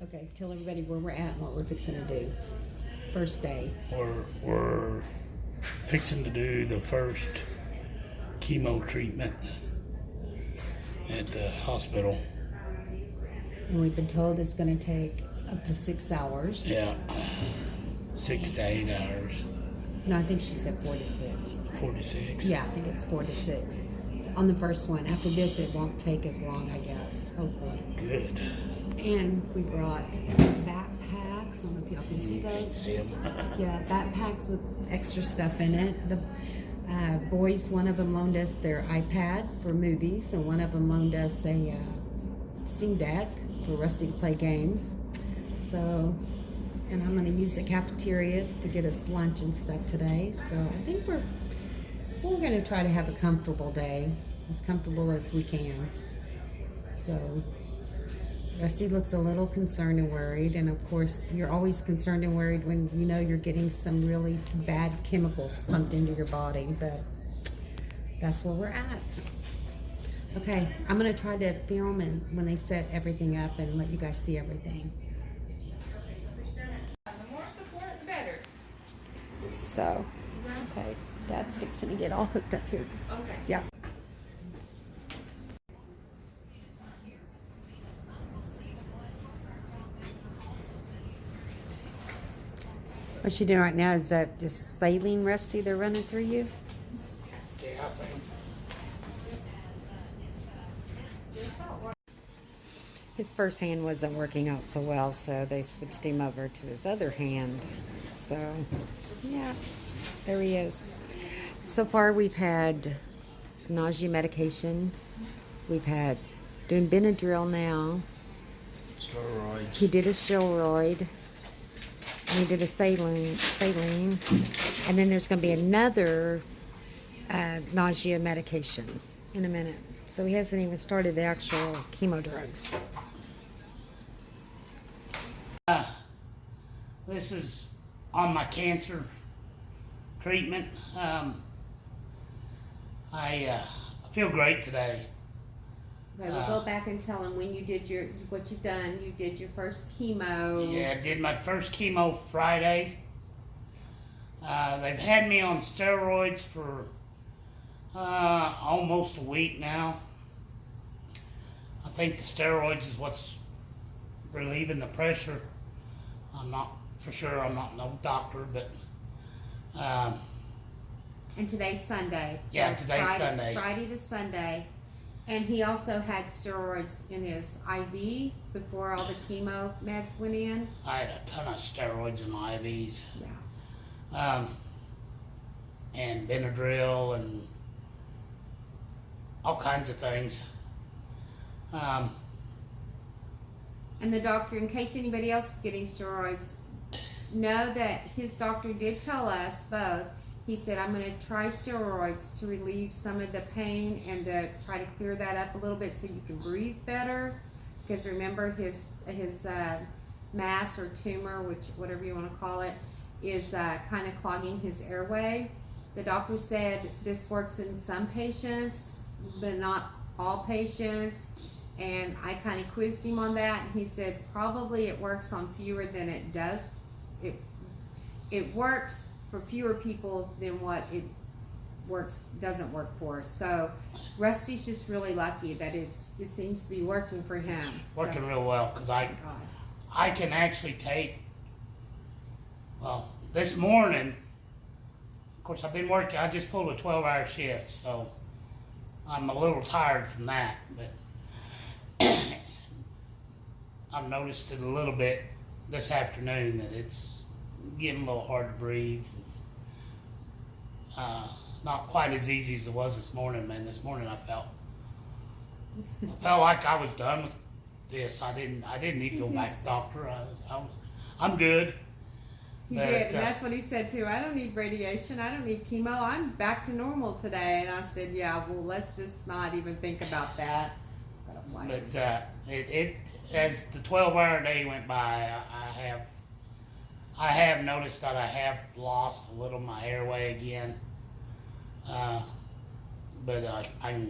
Okay, tell everybody where we're at and what we're fixing to do. First day. We're fixing to do the first chemo treatment at the hospital. And we've been told it's going to take up to 6 hours. Yeah, 6 to 8 hours. No, I think she said 4 to 6. 46. Yeah, I think it's 4 to 6. On the first one. After this, it won't take as long, I guess, hopefully. Good. And we brought backpacks. I don't know if y'all can see You can those. see them. Yeah, backpacks with extra stuff in it. The boys, one of them loaned us their iPad for movies, and one of them loaned us a Steam Deck for Rusty to play games. So, and I'm going to use the cafeteria to get us lunch and stuff today. So I think we're going to try to have a comfortable day, as comfortable as we can. So Rusty looks a little concerned and worried, and of course you're always concerned and worried when you know you're getting some really bad chemicals pumped into your body, but that's where we're at. Okay, I'm going to try to film and when they set everything up and let you guys see everything. The more support, the better. So, okay, Dad's fixing to get all hooked up here. Okay. Yeah. What you doing right now? Is that just saline, Rusty, they're running through you? Yeah, I think. His first hand wasn't working out so well, so they switched him over to his other hand. So, yeah, there he is. So far, we've had nausea medication. We've had doing Benadryl now. Steroids. He did a steroid. And he did a saline. And then there's going to be another nausea medication in a minute. So he hasn't even started the actual chemo drugs. This is on my cancer treatment. I feel great today. Okay, we'll go back and tell him when you did what you've done. You did your first chemo. Yeah, I did my first chemo Friday. They've had me on steroids for almost a week now. I think the steroids is what's relieving the pressure. I'm not for sure. I'm not no doctor, but And today's Sunday. So yeah, today's Sunday. Friday to Sunday. And he also had steroids in his IV before all the chemo meds went in. I had a ton of steroids in my IVs. Yeah. And Benadryl and all kinds of things. And the doctor, in case anybody else is getting steroids, know that his doctor did tell us both. He said, I'm going to try steroids to relieve some of the pain and to try to clear that up a little bit so you can breathe better. Because remember, his mass or tumor, whatever you want to call it, is kind of clogging his airway. The doctor said this works in some patients, but not all patients. And I kind of quizzed him on that, and he said probably it works on fewer than it does. It works for fewer people than what it doesn't work for. So Rusty's just really lucky that it seems to be working for him. Working real well because I can actually take. Well, this morning, of course, I've been working. I just pulled a 12-hour shift, so I'm a little tired from that, but. I've noticed it a little bit this afternoon that it's getting a little hard to breathe. Not quite as easy as it was this morning, man. This morning I felt like I was done with this. I didn't need to go back to the doctor. I'm good. He did, and that's what he said too. I don't need radiation. I don't need chemo. I'm back to normal today. And I said, yeah, well, let's just not even think about that. But it as the 12-hour day went by, I have noticed that I have lost a little of my airway again. But I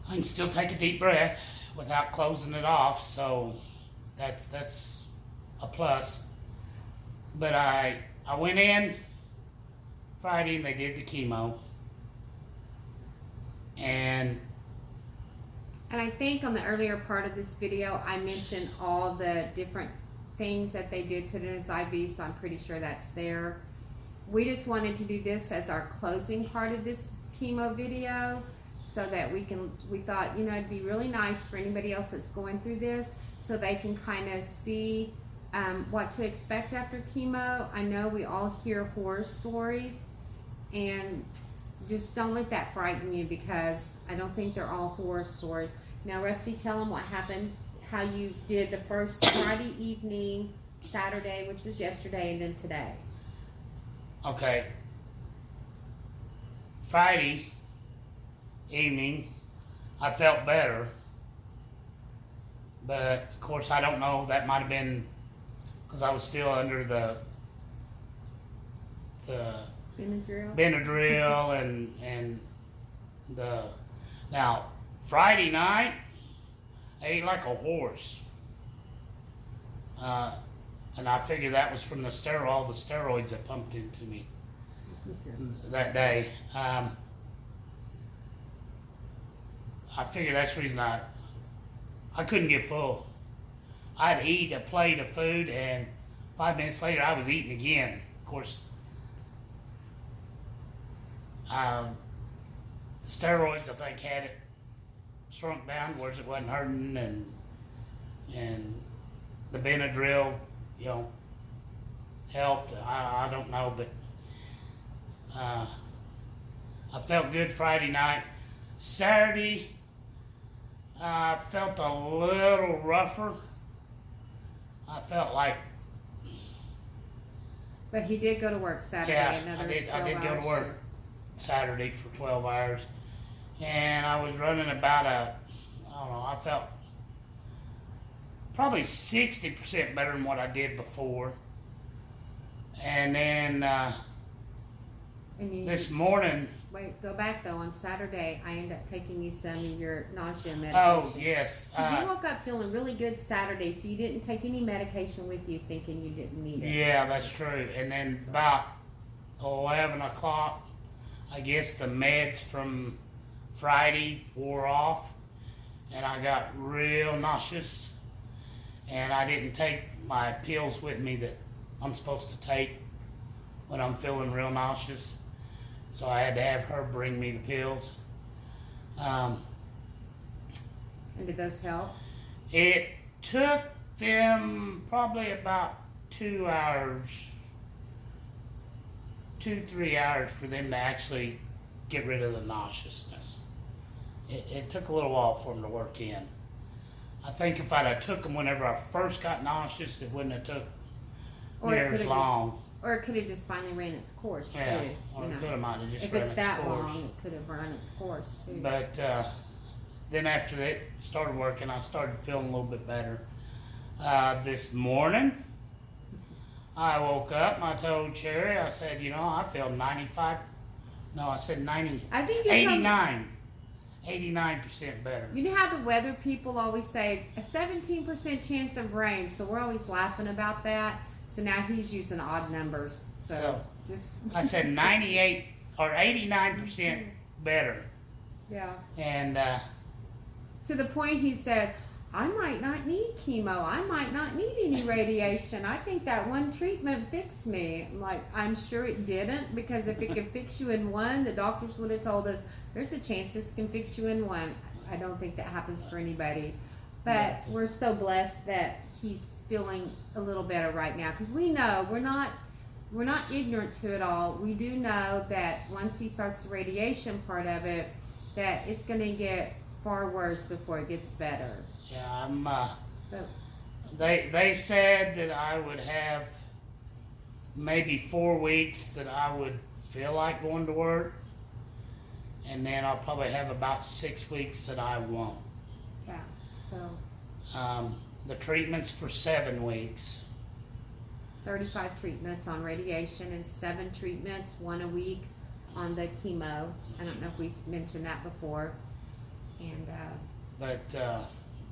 can still take a deep breath without closing it off. So that's a plus. But I went in Friday and they did the chemo, and I think on the earlier part of this video, I mentioned all the different things that they did put in his IV, so I'm pretty sure that's there. We just wanted to do this as our closing part of this chemo video so that we thought, you know, it'd be really nice for anybody else that's going through this so they can kind of see what to expect after chemo. I know we all hear horror stories, and just don't let that frighten you, because I don't think they're all horror stories. Now, Rusty, tell them what happened, how you did the first Friday evening, Saturday, which was yesterday, and then today. okay. Friday evening, I felt better, but of course I don't know, that might have been because I was still under the Benadryl and the, now Friday night I ate like a horse, and I figured that was from all the steroids that pumped into me that day. I figured that's the reason I couldn't get full. I'd eat a plate of food, and 5 minutes later I was eating again. Of course, the steroids, I think, had it shrunk down where it wasn't hurting, and the Benadryl, you know, helped. I don't know, but I felt good Friday night. Saturday, I felt a little rougher. I felt like. But he did go to work Saturday. Yeah, I did go to work Saturday for 12 hours, and I was running about I don't know, I felt probably 60% better than what I did before. And then this morning. Wait, go back though. On Saturday, I ended up taking you some of your nausea medication. Oh, yes. Because you woke up feeling really good Saturday, so you didn't take any medication with you thinking you didn't need it. Yeah, that's true. And then about 11 o'clock, I guess the meds from Friday wore off, and I got real nauseous. And I didn't take my pills with me that I'm supposed to take when I'm feeling real nauseous. So I had to have her bring me the pills. And did those help? It took them probably about 2 hours, 2-3 hours for them to actually get rid of the nauseousness. It took a little while for them to work in. I think if I'd have took them whenever I first got nauseous, it wouldn't have took near as long. Or it could have just finally ran its course, Yeah, too. or it could have might have just if ran it's its that course. long, it could have run its course, too. But then after that started working, I started feeling a little bit better. This morning, I woke up and I told Sherry, I said, you know, I feel 95. No, I said 90. I think you're 89% better. You know how the weather people always say a 17% chance of rain, so we're always laughing about that. So now he's using odd numbers. So just I said 98 or 89% better. Yeah. And to the point he said, I might not need chemo. I might not need any radiation. I think that one treatment fixed me. I'm like, I'm sure it didn't, because if it could fix you in one, the doctors would have told us there's a chance this can fix you in one. I don't think that happens for anybody. But we're so blessed that he's feeling a little better right now, because we know we're not ignorant to it all. We do know that once he starts the radiation part of it, that it's going to get far worse before it gets better. yeah, they said that I would have maybe 4 weeks that I would feel like going to work, and then I'll probably have about 6 weeks that I won't. Yeah. So The treatment's for 7 weeks. 35 treatments on radiation and 7 treatments, 1 a week on the chemo. I don't know if we've mentioned that before. And But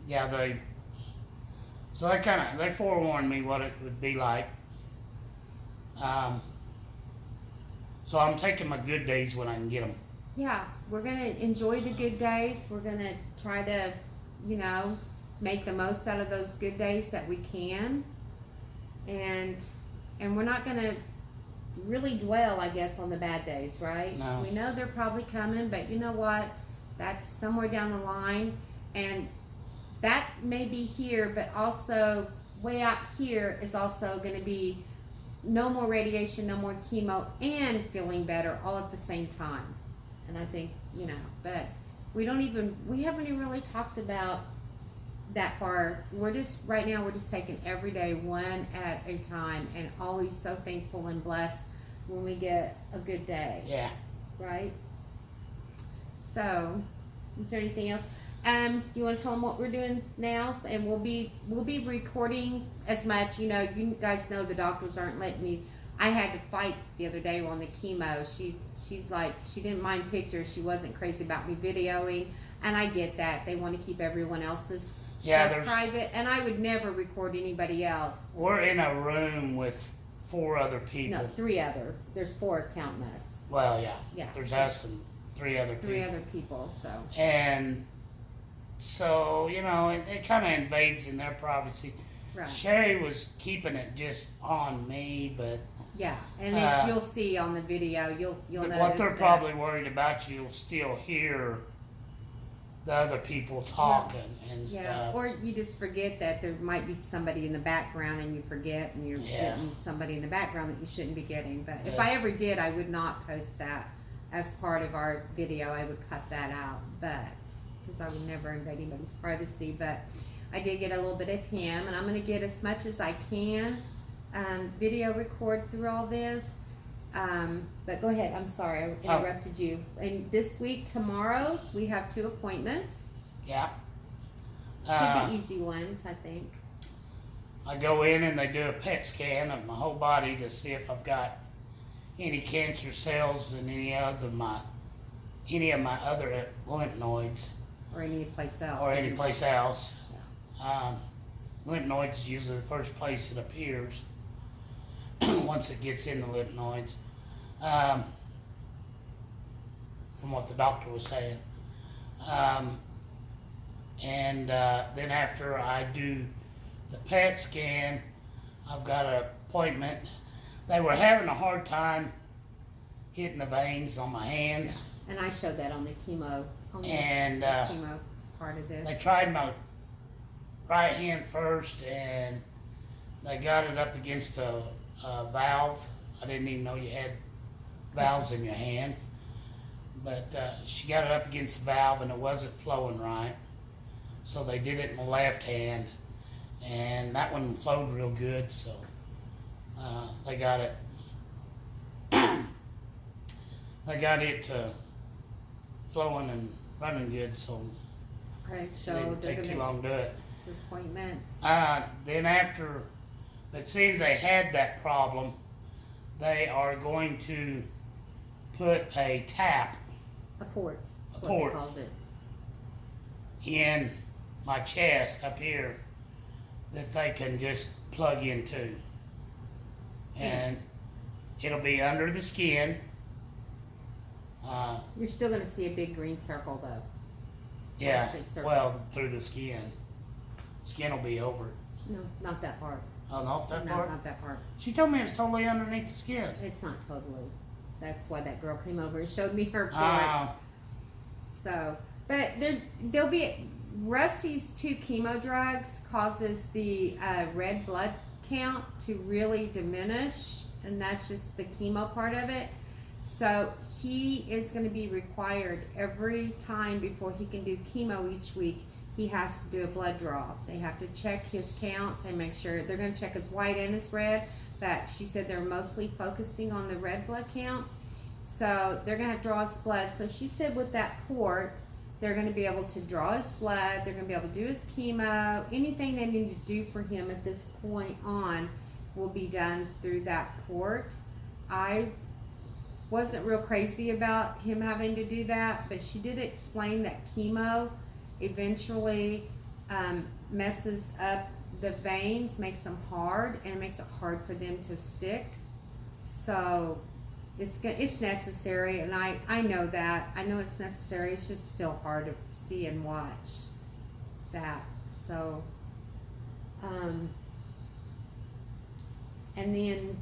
yeah, they So they forewarned me what it would be like. So I'm taking my good days when I can get them. Yeah, we're gonna enjoy the good days. We're gonna try to, make the most out of those good days that we can, and we're not gonna really dwell, I guess, on the bad days, right? No. We know they're probably coming, but you know what? That's somewhere down the line, and that may be here, but also way out here is also going to be no more radiation, no more chemo, and feeling better all at the same time. And I think, but we haven't even really talked about that far. Right now we're just taking every day one at a time, and always so thankful and blessed when we get a good day. Yeah. Right? So, is there anything else? You want to tell them what we're doing now? And we'll be recording as much. You guys know the doctors aren't letting me. I had to fight the other day on the chemo. She's like, she didn't mind pictures. She wasn't crazy about me videoing. And I get that. They want to keep everyone else's stuff private. And I would never record anybody else. We're in a room with 4 other people. No, 3 other. There's 4 counting us. Well, yeah. Yeah. There's us and 3 other people. 3 other people, so. And so, it kind of invades in their privacy. Right. Sherry was keeping it just on me, but yeah, and as you'll see on the video, you'll notice what they're that, probably worried about, you'll still hear the other people talking and stuff. Or you just forget that there might be somebody in the background, and you forget, and you're getting somebody in the background that you shouldn't be getting. But if I ever did, I would not post that as part of our video. I would cut that out, but because I would never invade anybody's privacy. But I did get a little bit of him, and I'm going to get as much as I can video record through all this. But go ahead. I'm sorry, I interrupted you. And this week, tomorrow, we have 2 appointments. Yeah. Should be easy ones, I think. I go in and they do a PET scan of my whole body to see if I've got any cancer cells in any of my other lymph nodes. Or any place else. Or any place else. Lymph nodes is usually the first place it appears once it gets in the lymph nodes, from what the doctor was saying. And then after I do the PET scan, I've got an appointment. They were having a hard time hitting the veins on my hands. Yeah. And I showed that on the chemo. And chemo part of this. they tried my right hand first, and they got it up against a valve. I didn't even know you had valves in your hand. But she got it up against the valve, and it wasn't flowing right. So they did it in the left hand, and that one flowed real good, so they got it flowing and running good, so okay, it so didn't they're take too gonna long to do it. appointment. Then after it seems they had that problem, they are going to put a tap, A port. A That's what port. they called it. in my chest up here that they can just plug into. And it'll be under the skin. You're still gonna see a big green circle though. Yeah, Let's say circle. well, through the skin. Skin will be over it. No, not that part. Oh, no, that No, part? not that part. She told me it's totally underneath the skin. It's not totally. That's why that girl came over and showed me her port. Ah, So, but there'll be Rusty's 2 chemo drugs causes the red blood count to really diminish, and that's just the chemo part of it. So he is going to be required every time before he can do chemo each week. He has to do a blood draw. They have to check his counts and make sure they're going to check his white and his red. But she said they're mostly focusing on the red blood count. So they're going to have to draw his blood. So she said with that port, they're going to be able to draw his blood. They're going to be able to do his chemo. Anything they need to do for him at this point on will be done through that port. I wasn't real crazy about him having to do that, but she did explain that chemo eventually messes up the veins makes them hard, and it makes it hard for them to stick. So it's necessary, and I know that. I know it's necessary. It's just still hard to see and watch that. So, and then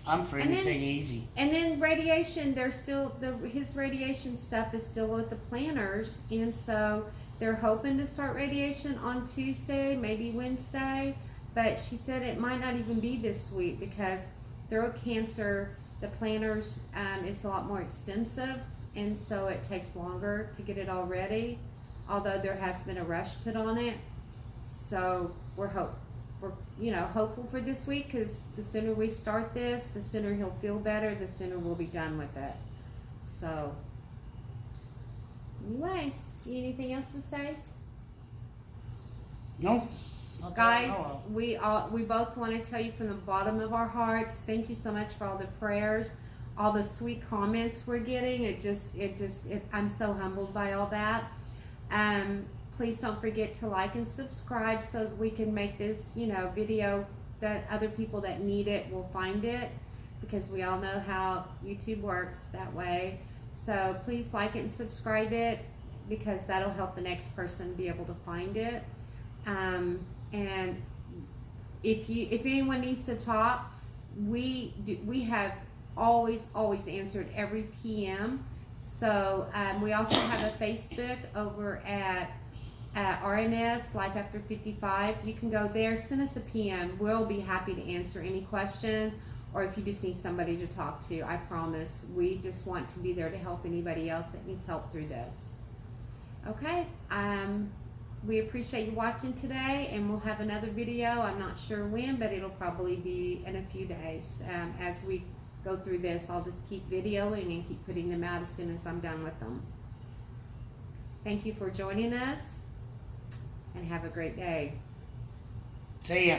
I'm for And then- anything easy. and then radiation. They're still his radiation stuff is still at the planners, and so they're hoping to start radiation on Tuesday, maybe Wednesday. But she said it might not even be this week because throat cancer, the planners, is a lot more extensive, and so it takes longer to get it all ready. Although there has been a rush put on it, so we're hopeful for this week, because the sooner we start this, the sooner he'll feel better, the sooner we'll be done with it. So, anyways, anything else to say? No? Not that I know Guys, of. we both want to tell you from the bottom of our hearts, thank you so much for all the prayers, all the sweet comments we're getting. I'm so humbled by all that. Please don't forget to like and subscribe so that we can make this, video that other people that need it will find it, because we all know how YouTube works that way. So please like it and subscribe it, because that'll help the next person be able to find it. And if anyone needs to talk, we have always answered every PM. So we also have a Facebook over at RNS Life After 55. You can go there, send us a PM. We'll be happy to answer any questions, or if you just need somebody to talk to. I promise. We just want to be there to help anybody else that needs help through this. Okay. We appreciate you watching today, and we'll have another video. I'm not sure when, but it'll probably be in a few days. As we go through this, I'll just keep videoing and keep putting them out as soon as I'm done with them. Thank you for joining us, and have a great day. See ya.